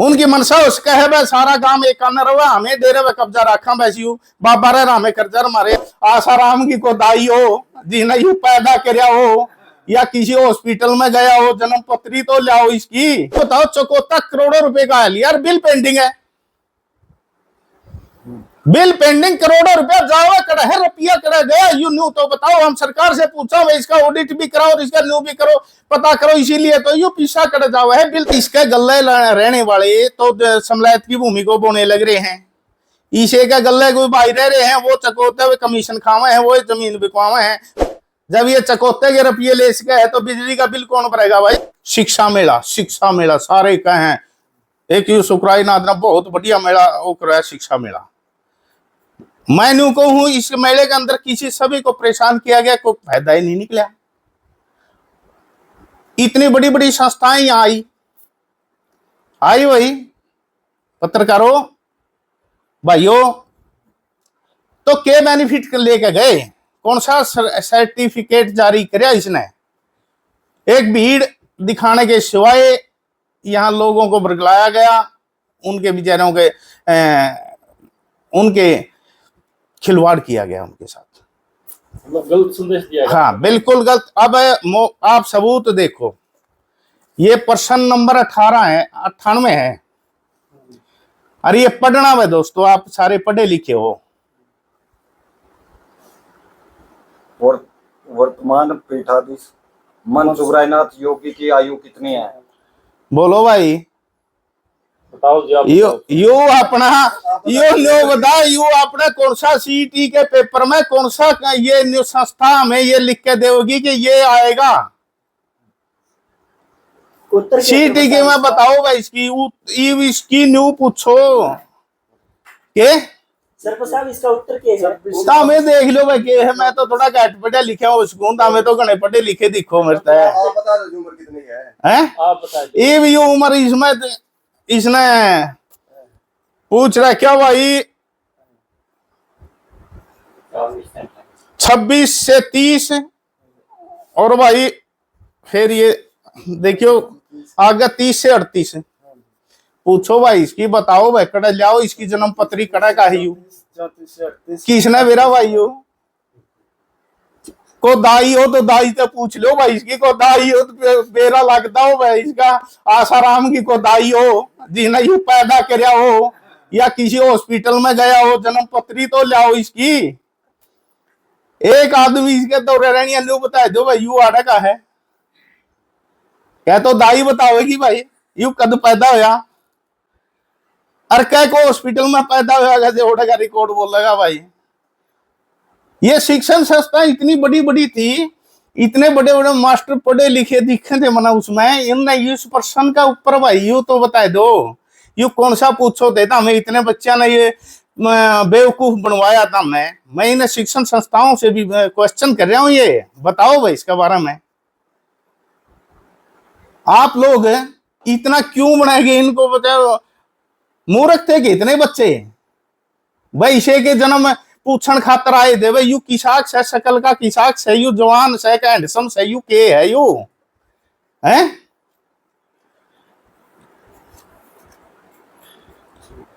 उनकी मनसा उसका है भाई सारा काम एक करना रहा हमें डेरे में कब्जा रखा वैसी बाबा रे हमें कर्जा मारे आसाराम की को दाई हो जिन्हें यू पैदा करया हो या किसी हॉस्पिटल में गया हो जन्म पत्री तो लाओ इसकी बताओ चकोता करोड़ों रुपए का है यार बिल पेंडिंग है बिल पेंडिंग करोड़ों रुपया जावा कड़ा है रुपया कड़ा गया यू न्यू तो बताओ हम सरकार से पूछा भाई इसका ऑडिट भी कराओ और इसका न्यू भी करो पता करो इसीलिए तो यू पीछा कड़ा जावा है बिल इसके गले रहने वाले तो समलायत की भूमि को बोने लग रहे हैं ईशे के गले कोई भाई रह रहे हैं वो चकोते हुए कमीशन खावे हैं वो जमीन बिकवावे हैं जब ये चकोते के रुपये ले सके है तो बिजली का बिल कौन भरेगा भाई शिक्षा मेला सारे कहे एक यू सुकराई नादना बहुत बढ़िया मेला वो कराया शिक्षा मेला मैं न्यू कहूं इस मेले के अंदर किसी सभी को परेशान किया गया कोई फायदा ही नहीं निकला इतनी बड़ी बड़ी संस्थाएं यहां आई वही पत्रकारों भाइयों तो क्या बेनिफिट लेके गए कौन सा सर्टिफिकेट जारी किया इसने एक भीड़ दिखाने के सिवाय यहां लोगों को बरगलाया गया उनके बेचारों के उनके खिलवाड़ किया गया उनके साथ गलत संदेश दिया गया। हाँ बिल्कुल गलत अब आप सबूत देखो ये प्रश्न नंबर 18 है 98 है अरे ये पढ़ना है दोस्तों आप सारे पढ़े लिखे हो वर्तमान पीठाधीश मन सुग्राईनाथ योगी की आयु कितनी है बोलो भाई बताओ जी आप यू अपना यू न्यू बता यू अपना कौन सा सीटी के पेपर में कौन सा ये न्यू संस्था हमें ये लिख के देगी कि ये आएगा सीटी के मैं बताओ भाई इसकी न्यू पूछो के साहब इसका उत्तर क्या है हमें देख लो भाई के है मैं तो थोड़ा घट पढ़े लिखे हूँ उसको हमें तो घने पढ़े लिखे दिखो मिलता है आप बता दो उम्र कितनी है आप बताइए ये भी उम्र इसमें इसने पूछ रहा क्या भाई 26 से 30 और भाई फिर ये देखियो आगे 30 से 38 पूछो भाई इसकी बताओ भाई कड़ा लाओ इसकी जन्म पत्री कड़ा का है यू किसने मेरा भाई हो को दाई हो तो दाई से पूछ लो भाई इसकी को दाई हो तो मेरा लगता हो भाई इसका आसाराम की को दाई हो जिन्हें यू पैदा करया हो या किसी हॉस्पिटल में गया हो जन्म पत्री तो लाओ इसकी एक आदमी इसके तो रहनी न्यू बता दो भाई यू आड़ा का है क्या तो दाई बताओगी भाई यू कद पैदा होया और क्या को हॉस्पिटल में पैदा होगा का रिकॉर्ड बोलेगा भाई ये शिक्षण संस्था इतनी बड़ी बड़ी थी इतने बड़े बड़े मास्टर पढ़े लिखे दिखे थे मना उसमें इनने इस प्रश्न का ऊपर भाई यू तो बता दो यू कौन सा पूछो देता हमें इतने बच्चा ने ये बेवकूफ बनवाया था मैं इन शिक्षण संस्थाओं से भी क्वेश्चन कर रहा हूं ये बताओ भाई इसके बारे में आप लोग इतना क्यों बनाएंगे इनको बताओ मूर्ख थे कि इतने बच्चे भाई इसे के जन्म पूछण खातर आए थे भाई यू किसाक से शकल का किसाक से यू जवान से का हैंडसम से यू के है यू हैं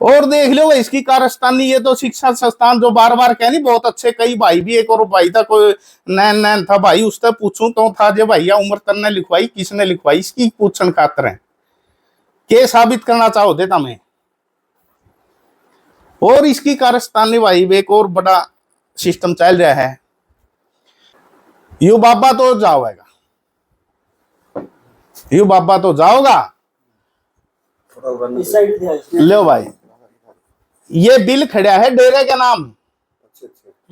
और देख लो इसकी कारस्तानी ये तो शिक्षा संस्थान जो बार बार कह नहीं बहुत अच्छे कई भाई भी एक और भाई था कोई नैन था भाई उससे पूछूं तो था जो भैया उम्र तन्ने लिखवाई किसने लिखवाई इसकी पूछण खातर है के साबित करना चाहो थे तुम्हें और इसकी कारस्तानी भाई एक और बड़ा सिस्टम चल रहा है यू बाबा तो जाओगा यू बाबा तो जाओगा लो भाई ये बिल खड़ा है डेरे के नाम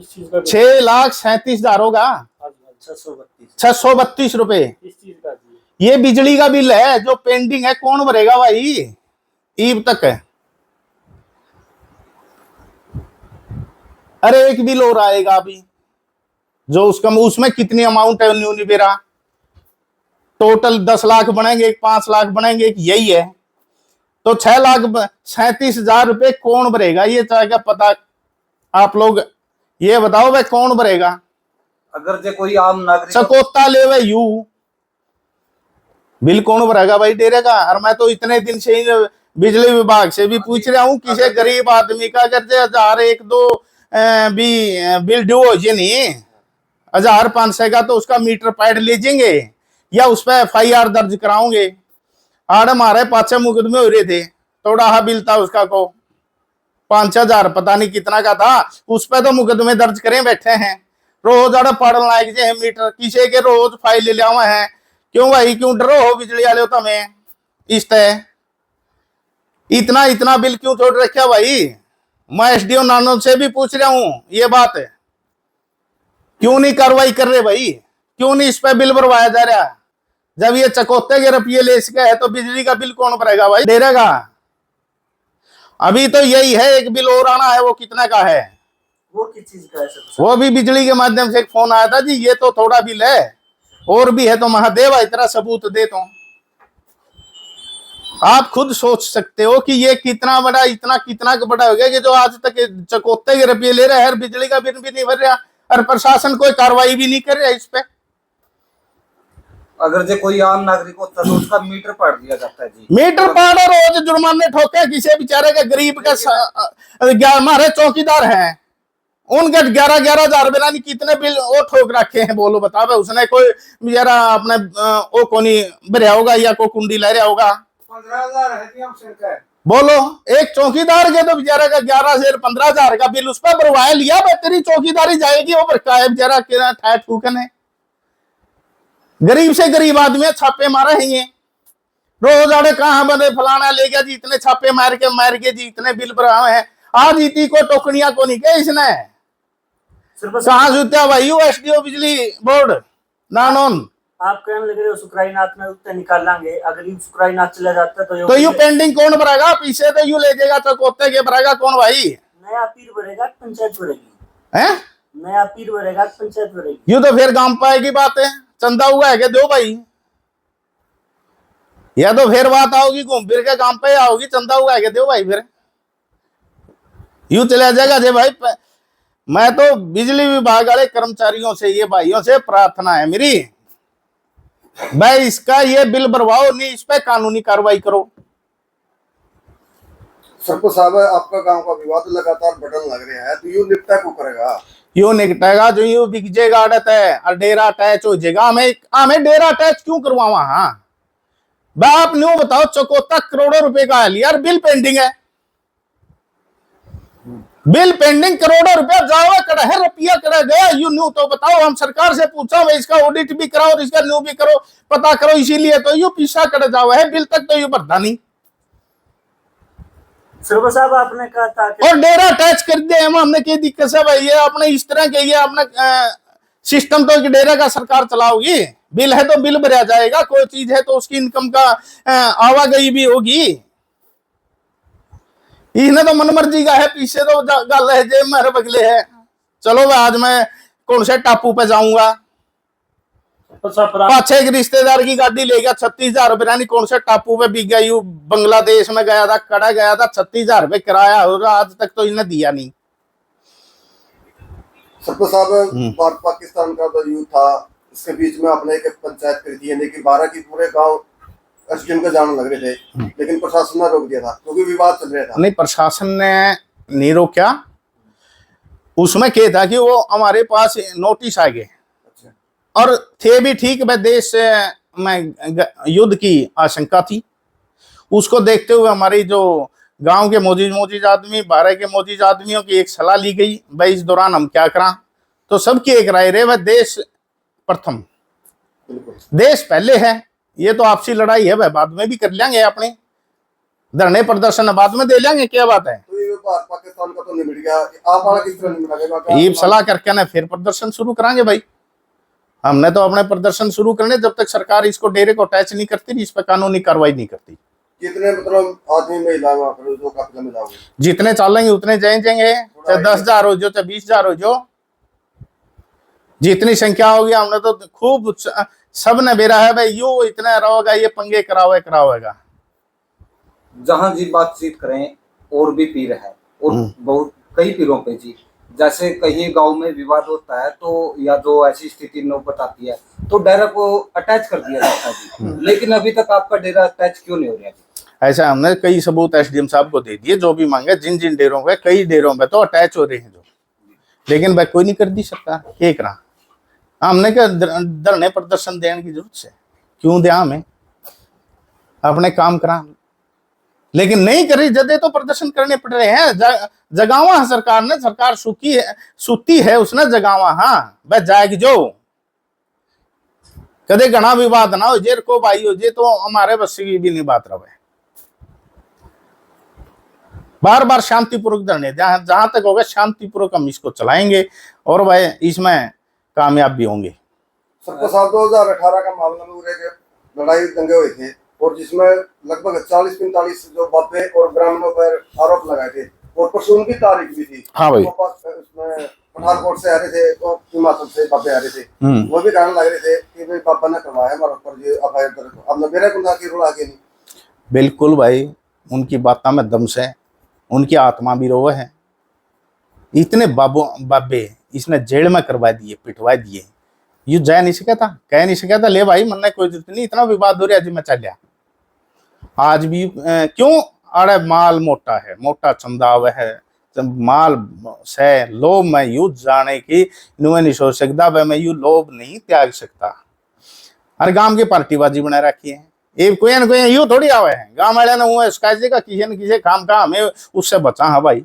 6,37,000 होगा 632 रुपए ये बिजली का बिल है जो पेंडिंग है कौन भरेगा भाई ईब तक है अरे एक बिल और आएगा अभी जो उसका उसमें कितनी अमाउंट है न्यू निबेरा टोटल 10 लाख बनेंगे 5 लाख बनेंगे यही है तो 6,37,000 रुपए कौन भरेगा ये चाहेगा पता आप लोग ये बताओ भाई कौन भरेगा अगर जो कोई आम नागरिक चकोता ले वे यू बिल कौन भरेगा भाई डेरे का और मैं तो इतने दिन से ही बिजली विभाग से भी पूछ रहा हूँ, किसी गरीब आदमी का अगर 1000 1 2 भी बिल ड्यू हो जाए नहीं 1500 का, तो उसका मीटर पैड ले जाएंगे या उस पर FIR दर्ज कराओगे। आड़ हमारे 5 मुकदमे हो रहे थे, थोड़ा हा बिल था उसका को 5,000 पता नहीं कितना का था, उस पर तो मुकदमे दर्ज करें बैठे हैं। रोज आड़ पढ़ लायक जे मीटर किसी के रोज फाइल ले लिया है। क्यों भाई, क्यों डरो हो बिजली वाले हो तुम्हें इस तरह? इतना इतना बिल क्यों छोड़ रखा भाई? मैं SDO नानो से भी पूछ रहा हूं ये बात है, क्यों नहीं कार्रवाई कर रहे भाई? क्यों नहीं इस पे बिल भरवाया जा रहा? जब ये चकोते के रुपये ले सके है तो बिजली का बिल कौन भरेगा भाई? दे रहेगा। अभी तो यही है, एक बिल और आना है, वो कितना का है? वो किस चीज का है सर? वो भी बिजली के माध्यम से एक फोन आया था जी, ये तो थोड़ा बिल है और भी है, तो महादेव इतना सबूत दे तो आप खुद सोच सकते हो कि ये कितना बड़ा, इतना कितना बड़ा हो गया कि जो आज तक चकोते के रुपये ले रहे हैं, बिजली का बिल भी नहीं भर रहा और प्रशासन कोई कार्रवाई भी नहीं कर रहा इस पे। अगर जो कोई आम नागरिक होता तो उसका मीटर पाड़ दिया जाता है जी। मीटर पाड़ रोज जुर्माने ठोके किसी बेचारे के गरीब के। हमारे चौकीदार हैं, उनके 11-11 हजार बिना नहीं कितने बिल वो ठोक रखे हैं। बोलो बताओ, उसने कोई बेचारा अपने वो कोनी भरया होगा या कोई कुंडी ले रहा होगा? 15,000 है जी हम सरकार। बोलो, एक चौकीदार के तो बेचारा का 11 से 15 हजार का बिल उस पर भरवाया लिया, तेरी चौकीदारी जाएगी वो भरका है बेचारा ठा ठूकन है। गरीब से गरीब आदमी छापे मारे हैं ये रोज आड़े, कहाँ बने फलाना ले गया जी, इतने छापे मार के जी इतने बिल भराए हैं। आज इतनी को टोकनिया को नहीं क्या इसने कहाँ जुत्या भाई? SDO बिजली बोर्ड नानोन आप कहने लग रहे हो शुक्राईनाथ में उत्तर निकाल लांगे, अगर ये शुक्राईनाथ चला जाता तो यू पेंडिंग कौन भरेगा? पीछे तो यू ले जाएगा, चकोते के भरेगा कौन भाई? नया पीर भरेगा, पंचायत भरेगी हैं? नया पीर भरेगा, पंचायत भरेगी। यू तो फिर गांव पाएगी बात है, चंदा हुआ है क्या दो भाई? या तो फिर बात आओगी घूम फिर के गांव पे आओगी, चंदा हुआ है क्या दो भाई? फिर यू चला जाएगा जे भाई। मैं तो बिजली विभाग वाले कर्मचारियों से, ये भाइयों से प्रार्थना है मेरी, भाई इसका ये बिल भरवाओ नहीं, इस पे कानूनी कार्रवाई करो। सरपंच साहब, आपका गांव का विवाद लगातार बढ़ने लग रहा है, तो यू निपटा को करेगा? यू निकटेगा जो यू बिकजेगा आड़त है और डेरा अटैच हो जाएगा। हमें डेरा अटैच क्यों करवावा? हाँ आप न्यू बताओ, चकोता करोड़ों रुपए का है यार, बिल पेंडिंग है, बिल पेंडिंग करोड़ों रुपया जावा कड़ा है, रुपया कड़ा गया। यू न्यू तो बताओ, हम सरकार से पूछा भाई इसका ऑडिट भी कराओ और इसका न्यू भी करो, पता करो, इसीलिए तो यू पीछा कड़ा जावा है, बिल तक तो यू भरता नहीं। सरपंच साहब आपने कहा था कि और डेरा अटैच कर दिया हमने, क्या दिक्कत है भाई? ये अपने इस तरह के ये अपना सिस्टम तो डेरा का सरकार चलाओगी, बिल है तो बिल भरा जाएगा, कोई चीज है तो उसकी इनकम का आवागई भी होगी। इसने तो मनमर्जी का है, पीछे तो गल है जे मेरे बगले है। चलो आज मैं कौन से टापू पे जाऊंगा, पाछे एक रिश्तेदार की गाड़ी ले गया 36,000 रुपये, नहीं कौन से टापू पे बिक गया, यू बांग्लादेश में गया था, कड़ा गया था, 36,000 रुपये किराया और आज तक तो इन्हें दिया नहीं। सरपंच साहब, भारत पाकिस्तान का जो युद्ध था, इसके बीच में आपने एक पंचायत कर दी, यानी कि 12 की पूरे गांव SDM का जाने लग रहे थे, लेकिन प्रशासन ने रोक दिया था क्योंकि विवाद चल रहा था। नहीं, प्रशासन ने नहीं रोका, उसमें क्या था कि वो हमारे पास नोटिस आ गए और थे भी ठीक, वह देश में युद्ध की आशंका थी। उसको देखते हुए हमारी जो गांव के मौजूद आदमी, 12 के मौजूद आदमियों की एक सलाह ली गई, भाई इस दौरान हम क्या करें। तो सबकी एक राय रहे, वह देश प्रथम, देश पहले है। ये तो आपसी लड़ाई है, वह बाद में भी कर लेंगे, अपने धरने प्रदर्शन बाद में दे लेंगे, क्या बात है? तो ये भारत पाकिस्तान का तो निबट गया, आप वाला किस तरह निबटेगा? ये सलाह करके ना फिर प्रदर्शन शुरू कराएंगे भाई। हमने तो अपने प्रदर्शन शुरू करने, जब तक सरकार इसको डेरे को अटैच नहीं करती, इस पर कानूनी कार्रवाई नहीं करती। कितने मतलब आदमी महिला वहाँ पर जो काफिला में जाओगे? जितने चालेंगे उतने जाएंगे, चाहे 10,000 हो जो, चाहे 20,000 हो जो, जितनी संख्या होगी। हमने तो खूब सब ने बेरा है भाई, यू इतना रहोगा, ये पंगे करावेगा। जहाँ जी बातचीत करें और भी पीर है, और बहुत कई पीरों पे जी, जैसे कहीं गांव में विवाद होता है तो या जो ऐसी स्थिति नौबत आती है तो डेरा को अटैच कर दिया जाता है जी, लेकिन अभी तक आपका डेरा अटैच क्यों नहीं हो रहा जी? ऐसा हमने कई सबूत एसडीएम साहब को दे दिए, जो भी मांगे, जिन जिन डेरों पे, कई डेरों पे तो अटैच हो रहे हैं जो, लेकिन भाई कोई नहीं कर दी सरकार, क्या करा। हमने क्या धरने प्रदर्शन देने की जरूरत है, क्यों दिया हमें, अपने काम करा, लेकिन नहीं करी जदे तो प्रदर्शन करने पड़ रहे हैं। जगावा है सरकार ने, सरकार सूखी है, सूती है उसने जगावा, हाँ वह जाएगी जो कदे घना विवाद ना हो जे को भाई हो जे, तो हमारे बस की भी नहीं बात रहे। बार बार शांतिपूर्वक धरने, जहां तक होगा शांतिपूर्वक हम इसको चलाएंगे और भाई इसमें कामयाब भी होंगे। सबको साल 2018 का मामला में उरे के लड़ाई दंगे हुए थे और जिसमें लगभग 40-45 जो बापे और ब्राह्मणों पर आरोप लगाए थे और परसों उनकी तारीख भी थी। हाँ भाई, उसमें पठानकोट से आ रहे थे तो हिमाचल से बापे आ रहे थे, वो भी कहने लग रहे थे कि भाई बाबा ने करवाया हमारे ऊपर ये एफआईआर दर्ज। अब मेरा गुंडा की रोल आगे नहीं। बिल्कुल भाई, उनकी बातों में दम से, उनकी आत्मा भी रोवे है। इतने बाबे इसने जेल में करवा दिए, पिटवा दिए, यू जा नहीं सका था, कह नहीं सका था ले भाई मन कोई जरूरत नहीं, इतना विवाद हो रहा है, मैं चलिया आज भी क्यों, अरे माल मोटा है, मोटा चंदा वह है, माल से लोभ में यू जाने की नुए नहीं सोच सकता, वह मैं यू लोभ नहीं त्याग सकता। अरे गांव की पार्टीबाजी बना रखी है, ये कोई ना कोई यू थोड़ी आवे है, गांव वाले ने वो शिकायत का किसी न किसी काम का हमें उससे बचा है भाई,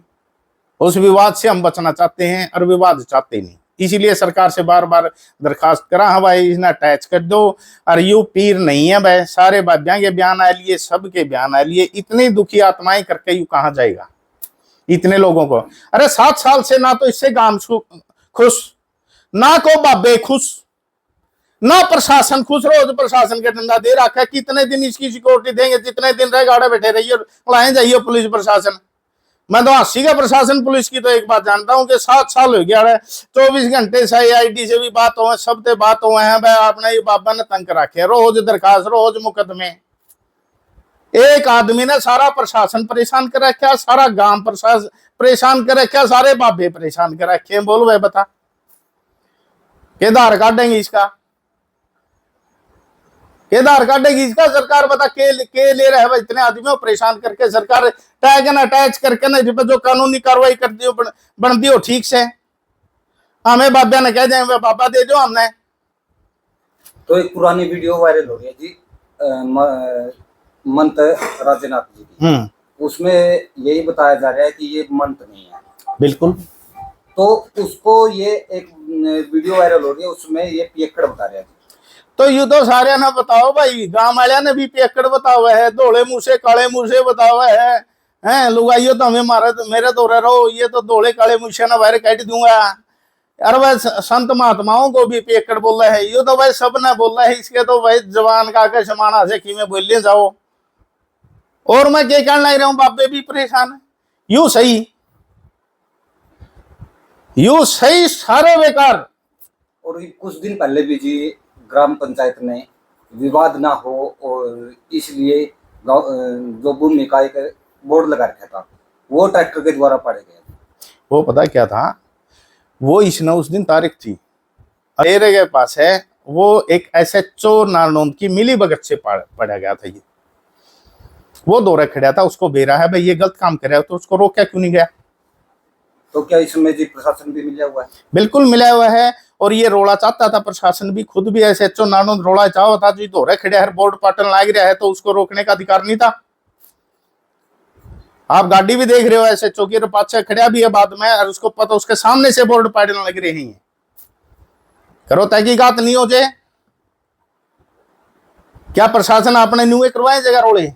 उस विवाद से हम बचना चाहते हैं और विवाद चाहते नहीं, इसीलिए सरकार से बार बार दरखास्त करा है भाई इसने अटैच कर दो। और यू पीर नहीं है भाई, सारे बाबियां के बयान आ लिए, सबके बयान आ लिए, इतनी दुखी आत्माएं करके यू कहाँ जाएगा इतने लोगों को। अरे 7 साल से ना तो इससे गांव खुश, ना को बाबे खुश, ना प्रशासन खुश, रोज प्रशासन के डंडा दे रखा है, कितने दिन इसकी सिक्योरिटी देंगे, जितने दिन रह गाड़े बैठे रहिए लाए जाइए पुलिस प्रशासन। मैं तो हंसी का प्रशासन पुलिस की तो एक बात जानता हूँ कि 7 साल हो गया है, 24 घंटे से आईडी से भी बात हुए, सबसे बात हुए हैं भाई, आपने ये बाबा ने तंग रखे, रोज दरखास्त, रोज मुकदमे, एक आदमी ने सारा प्रशासन परेशान कर रखा, सारा गांव प्रशासन परेशान कर रखा, सारे बाबे परेशान कर रखे। बोल भाई बता के आधार काटेंगे इसका, के आधार काटेगी इसका सरकार, बता के ले रहे है इतने आदमियों परेशान करके। सरकार टैग ना अटैच करके ना जो कानूनी कार्रवाई करती हो बनती हो ठीक से, हमें बाबा ने कह जाए बाबा दे दो हमने। तो एक पुरानी वीडियो वायरल हो रही है जी, मंत राजेनाथ जी की, उसमें यही बताया जा रहा है कि ये मंत नहीं है। बिल्कुल, तो उसको ये एक वीडियो वायरल हो रही है, उसमें ये पियक्कड़ बता रहे हैं। तो यू तो सारे ना बताओ भाई, गांव वाले ने भी पियक्कड़ बताओ है, धोले मुंह से काले मुंह से बताओ है लुगाइयो तो हमें मारे मेरे तो रहो, ये तो धोले काले मुंह से ना बाहर काट दूंगा। अरे भाई संत महात्माओं को भी पियक्कड़ बोल रहा है, ये तो भाई सब ने बोल रहा है, इसके तो भाई जवान का के समाना से कि में बोलिए जाओ। और मैं क्या कहना लग रहा हूँ, बाबे भी परेशान है, यू सही सारे बेकार। और कुछ दिन पहले भी जी ग्राम पंचायत ने विवाद ना हो और इसलिए जो भूमि निकाय का बोर्ड लगा रखा था, वो ट्रैक्टर के द्वारा पाड़े गए। वो पता क्या था, वो इसने उस दिन तारीख थी मेरे के पास है, वो एक SHO नारनौंद की मिली भगत से पढ़ा गया था। ये वो दौरा खड़ा था, उसको बेरा है भाई ये गलत काम कर रहा है, तो उसको रोका क्यों नहीं गया। तो क्या इसमें जी प्रशासन भी मिला हुआ है? बिल्कुल मिला हुआ है, और ये रोड़ा चाहता था प्रशासन भी, खुद भी SHO नारनौंद रोड़ा चाहता था जी, दौरा खड़ा है बोर्ड पाटन लाग रहा है, तो उसको रोकने का अधिकार नहीं था। आप गाड़ी भी देख रहे हो SHO की, पाछे खड़ा भी है बाद में, और उसको पता उसके सामने से बोर्ड पाटन लग रहे हैं। करो तहकीकात नहीं हो जाए, क्या प्रशासन आपने न्यू करवाए जगह रोड़े,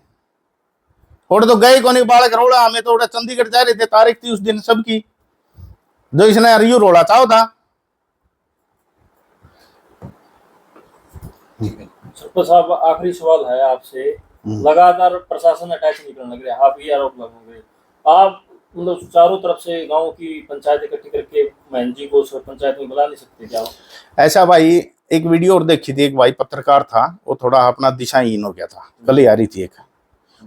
और तो गए को नहीं बालक रोड़ा, हमें तो चंडीगढ़ जा रहे थे, तारीख थी उस दिन सबकी, जो इसने रियू रोड़ा चाहो था। सरपंच साहब आखिरी सवाल है आपसे, लगातार प्रशासन अटैच नहीं करने लग रहा, आप ये आरोप लगाओगे, आप मतलब चारों तरफ से गांव की पंचायत इकट्ठी करके महन जी को पंचायत में बुला नहीं सकते क्या? ऐसा भाई एक वीडियो और देखी थी, एक भाई पत्रकार था, वो थोड़ा अपना दिशाहीन हो गया था, कल ही आ रही थी एक,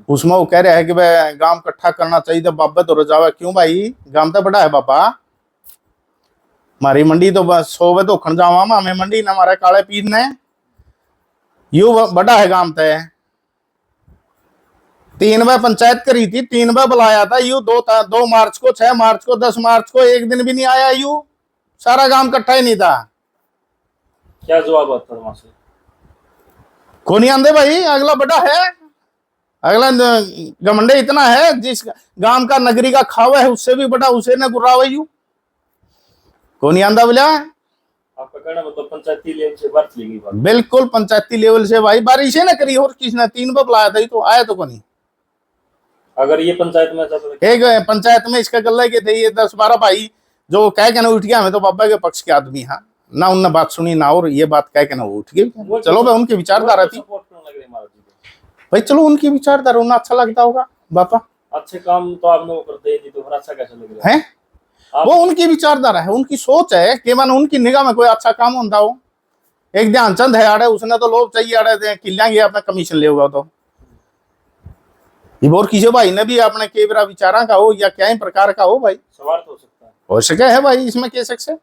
उसमें वो कह रहा है कि भाई गांव इकट्ठा करना चाहिए, तो बाबा तो रजावा क्यों भाई, गांव तो बड़ा है बाबा, हमारी मंडी तो बस 100 तो खन जावा, हमें मंडी न हमारे काले पीर ने, यू बड़ा है गांव तय, 3 बार पंचायत करी थी, 3 बार बुलाया था यू, 2 मार्च को, 6 मार्च को, 10 मार्च को, एक दिन भी नहीं आया यू, सारा काम इकट्ठा ही नहीं था। क्या जवाब आता है वहां से? को नहीं आंदे भाई, अगला बड़ा है, अगला घमंडे इतना है, जिस गांव का नगरी का खावा है उससे भी बड़ा उसे न गुर्रावे यू, को नहीं आंदा बोला। आपका कहना मतलब पंचायती लेवल से बात ली गई बात? बिल्कुल पंचायती लेवल से भाई, बारिश है ना करी, और किसने 3 बार बुलाया था, तो आया तो को नहीं। अगर ये पंचायत में जाता तो एक पंचायत में इसका गल्ला के थे ये 10-12 भाई जो कह के ना उठ गया, हमें तो बाबा के पक्ष के आदमी हाँ ना, उनने बात सुनी ना, और ये बात कह के ना वो उठ गए। चलो भाई उनकी विचारधारा थी सपोर्ट करने लग रहे महाराज जी को। भाई, चलो उनकी विचारधारा उन्हें अच्छा लगता होगा बापा अच्छे काम तो आपने वो करते ही नहीं, तो फिर अच्छा कैसे लग रहा है? है, वो उनकी विचारधारा है, उनकी सोच है कि मन उनकी निगाह में कोई अच्छा काम होता हो। एक ध्यानचंद है आड़े, उसने तो लोग चाहिए आड़े किलेंगे अपना कमीशन ले होगा, तो ये और किसी भाई ने भी अपने के बरा विचारा का हो या क्या ही प्रकार का हो भाई, स्वार्थ हो सकता है, हो सके है भाई, इसमें कह सकते।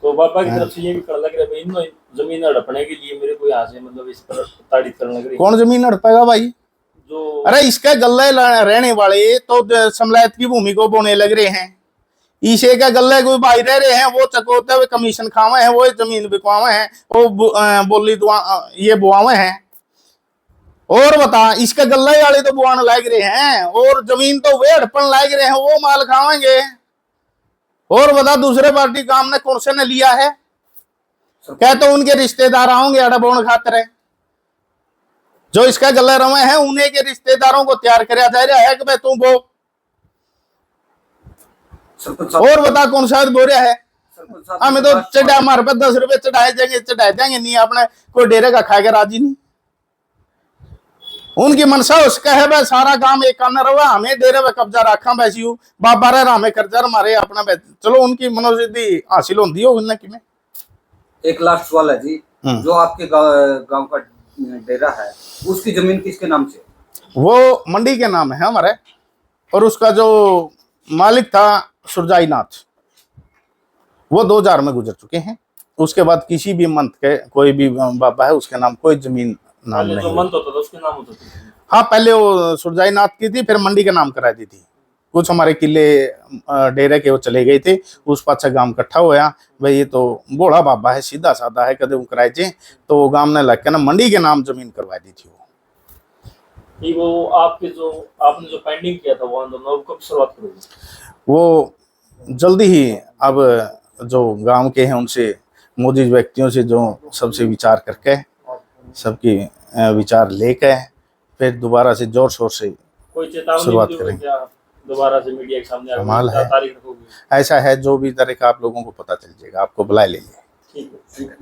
तो बाबा की तरफ से ये भी कर लग रहा है भाई, इन जमीन हड़पने के लिए मेरे को यहाँ से मतलब इस पर ताड़ित करने लग रही है। कौन जमीन हड़पेगा भाई? जो अरे इसके गल्ले रहने वाले तो समलायत की भूमि को बोने लग रहे हैं, ईशे के गल्ले कोई भाई रह रहे हैं, वो चकोते हुए कमीशन खावे हैं, वो जमीन बिकवावे हैं, वो बोली ये बुआवे हैं। और बता, इसके गल्ले वाले तो बुआने लाग रहे हैं, और जमीन तो वे हड़पन लाग रहे हैं, वो माल खावेंगे। और बता, दूसरे पार्टी काम ने कौन से ने लिया है? क्या तो उनके रिश्तेदार आओगे अड़ा बोन खातर है, जो इसका गले रवे हैं उन्हीं के रिश्तेदारों को तैयार कराया जा रहा है कि भाई तू बो। और बता कौन सा बो रहा है? हमें तो चढ़ा हमारे पे 10 रुपए चढ़ाए जाएंगे नहीं, अपने कोई डेरे का खा के राजी नहीं। उनकी मनसा उसका है भाई सारा काम एक करना रहा, हमें डेरे में कब्जा रखा वैसी बाबा रहे हमें कर्जा मारे अपना। चलो उनकी मनोसिद्धि हासिल होती हो उनने की में। एक लास्ट सवाल है जी, जो आपके गांव का डेरा है उसकी जमीन किसके नाम से? वो मंडी के नाम है हमारे, और उसका जो मालिक था सुरजाई नाथ, वो 2000 में गुजर चुके हैं। उसके बाद किसी भी मंथ के कोई भी बाबा है उसके नाम कोई जमीन नाम नहीं। जो मंथ होता था उसके नाम होता था? हाँ, पहले वो सुरजाई नाथ की थी, फिर मंडी के नाम करा दी थी। कुछ हमारे किले डेरे के वो चले गए थे, उस पाछा गांव इकट्ठा होया, भाई ये तो बूढ़ा बाबा है, सीधा साधा है, कदम कराए थे, तो गांव ने लग के ना मंडी के नाम जमीन करवा दी थी। वो आपके जो आपने जो पेंडिंग किया था वो आंदोलन, अब कब शुरुआत करोगे? वो जल्दी ही, अब जो गांव के हैं उनसे मोदी व्यक्तियों से जो सबसे विचार करके सबकी विचार लेके फिर दोबारा से जोर शोर से कोई चेतावनी शुरुआत दोगे करेंगे। क्या दोबारा से मीडिया के सामने आकर कमाल क्या है। तारीख रखोगे? ऐसा है जो भी तरह का आप लोगों को पता चल जाएगा, आपको बुला लेंगे। ठीक है।